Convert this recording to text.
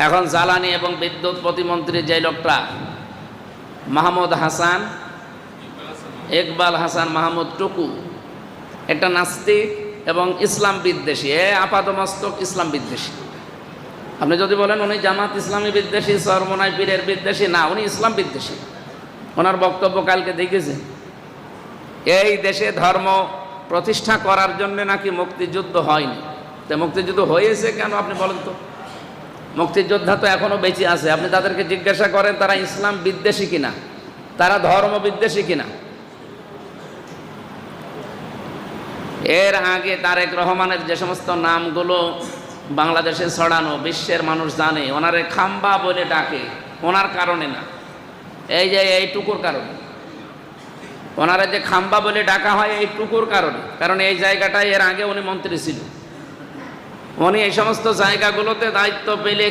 এখন জ্বালানি এবং বিদ্যুৎ প্রতিমন্ত্রী যে লোকটা মাহমুদ হাসান, ইকবাল হাসান মাহমুদ টুকু, একটা নাস্তিক এবং ইসলাম বিদ্বেষী, আপাতমস্তক ইসলাম বিদ্বেষী। আপনি যদি বলেন উনি জামাত ইসলামী বিদ্বেষী, চরমোনাই পীরের বিদ্বেষী, না, উনি ইসলাম বিদ্বেষী। ওনার বক্তব্য কালকে দেখেছে। এই দেশে ধর্ম প্রতিষ্ঠা করার জন্য নাকি মুক্তিযুদ্ধ হয়নি। তো মুক্তিযুদ্ধ হয়েছে কেন আপনি বলেন তো? মুক্তিযোদ্ধা তো এখনো বেঁচে আছে। আপনি তাদেরকে জিজ্ঞাসা করেন তারা ইসলাম বিদ্বেষী কিনা, তারা ধর্ম বিদ্বেষী কিনা। এর আগে তারেক রহমানের যে সমস্ত নামগুলো বাংলাদেশে ছড়ানো, বিশ্বের মানুষ জানে, ওনারে খাম্বা বলে ডাকে, ওনার কারণে না, এই যে এইটুকুর কারণে। ওনারা যে খাম্বা বলে ডাকা হয় এইটুকুর কারণে, কারণ এই জায়গাটায় এর আগে উনি মন্ত্রী ছিল। উনি এই সমস্ত জায়গাগুলোতে দায়িত্ব পেলে